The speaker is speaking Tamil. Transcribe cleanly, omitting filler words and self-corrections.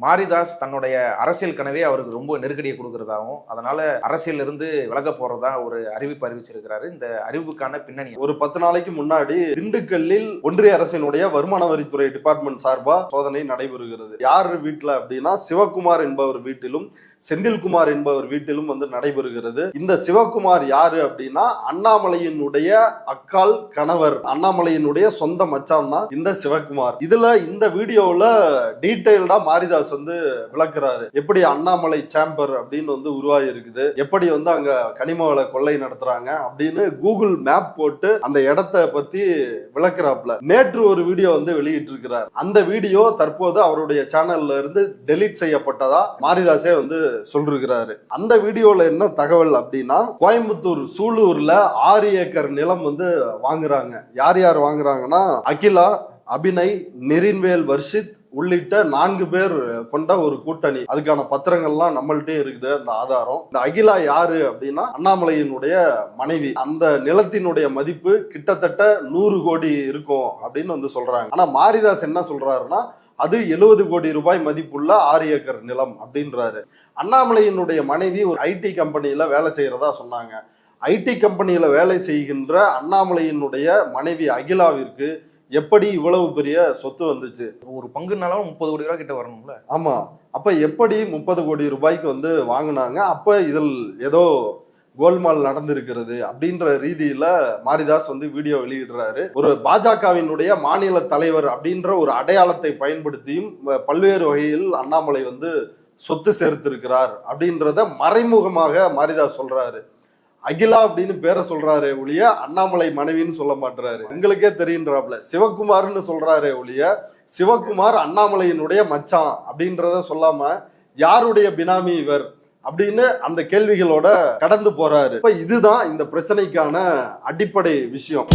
மாரிதாஸ் தன்னுடைய அரசியல் கனவே அவருக்கு ரொம்ப நெருக்கடியை கொடுக்கறதாகவும் அதனால அரசியல் இருந்து விலக போறதா ஒரு அறிவிப்பு அறிவிச்சிருக்கிறாரு. இந்த அறிவிப்புக்கான பின்னணி ஒரு 10 நாளைக்கு முன்னாடி திண்டுக்கல்லில் ஒன்றிய அரசினுடைய வருமான வரித்துறை டிபார்ட்மெண்ட் சார்பா சோதனை நடைபெறுகிறது. யார் வீட்டுல அப்படின்னா சிவகுமார் என்பவர் வீட்டிலும் செந்தில்குமார் என்பவர் வீட்டிலும் நடைபெறுகிறது. இந்த சிவகுமார் யாரு அப்படின்னா அண்ணாமலையினுடைய அக்கால் கணவர், அண்ணாமலையினுடைய சொந்த மச்சான் தான் இந்த சிவகுமார். இதுல இந்த வீடியோல டீடைல்டா மாரிதாஸ் விளக்குறாரு. எப்படி அண்ணாமலை சேம்பர் அப்படின்னு உருவாகி இருக்குது, எப்படி அங்க கனிம வள கொள்ளை நடத்துறாங்க அப்படின்னு கூகுள் மேப் போட்டு அந்த இடத்தை பத்தி விளக்குறாப்ல. நேற்று ஒரு வீடியோ வெளியிட்டு இருக்கிறார். அந்த வீடியோ தற்போது அவருடைய சேனல்ல இருந்து டெலீட் செய்யப்பட்டதா மாரிதாஸே சொல்றாரு. அந்த வீடியோல என்ன தகவல் அப்படின்னா, கோயம்புத்தூர் சூலூர்ல 6 ஏக்கர் நிலம் வாங்குறாங்க. யார் யார் வாங்குறாங்கன்னா, அகிலா, அபிநய், நெரின்வேல் வர்ஷித் உள்ளிட்ட 4 பேர் கொண்ட ஒரு கூட்டணி. அதுக்கான பத்திரங்கள்லாம் நம்மள்ட்டே இருக்குது, அந்த ஆதாரம். இந்த அகிலா யாரு அப்படின்னா அண்ணாமலையினுடைய மனைவி. அந்த நிலத்தினுடைய மதிப்பு கிட்டத்தட்ட 100 கோடி இருக்கும் அப்படின்னு சொல்றாங்க. ஆனா மாரிதாஸ் என்ன சொல்றாருன்னா, அது 70 கோடி ரூபாய் மதிப்புள்ள 6 ஏக்கர் நிலம் அப்படின்றாரு. அண்ணாமலையினுடைய மனைவி ஒரு ஐடி கம்பெனியில வேலை செய்யறதா சொன்னாங்க. ஐடி கம்பெனியில வேலை செய்கின்ற அண்ணாமலையினுடைய மனைவி அகிலாவிற்கு எப்படி இவ்வளவு பெரிய சொத்து வந்துச்சு? ஒரு பங்குனாலும் 30 கோடி ரூபாய் கிட்ட வரணும்ல. ஆமா, அப்ப எப்படி 30 கோடி ரூபாய்க்கு வாங்கினாங்க? அப்ப இதில் ஏதோ கோல்மால் நடந்திருக்கிறது அப்படின்ற ரீதியில மாரிதாஸ் வீடியோ வெளியிடுறாரு. ஒரு பாஜகவினுடைய மாநில தலைவர் அப்படின்ற ஒரு அடையாளத்தை பயன்படுத்தியும் பல்வேறு வகையில் அண்ணாமலை சொத்து சேர்த்திருக்கிறார் அப்படின்றத மறைமுகமாக மாரிதாஸ் சொல்றாரு. அகிலா அப்படின்னு பேரை சொல்றாரு ஒழிய அண்ணாமலை மனைவின்னு சொல்ல மாட்டாரு. உங்களுக்கே தெரியுன்றாப்ல. சிவகுமார்னு சொல்றாரு ஒழிய சிவகுமார் அண்ணாமலையினுடைய மச்சான் அப்படின்றத சொல்லாம யாருடைய பினாமி இவர் அப்படின்னு அந்த கேள்விகளோட கடந்து போறாரு. இப்ப இதுதான் இந்த பிரச்சனைக்கான அடிப்படை விஷயம்.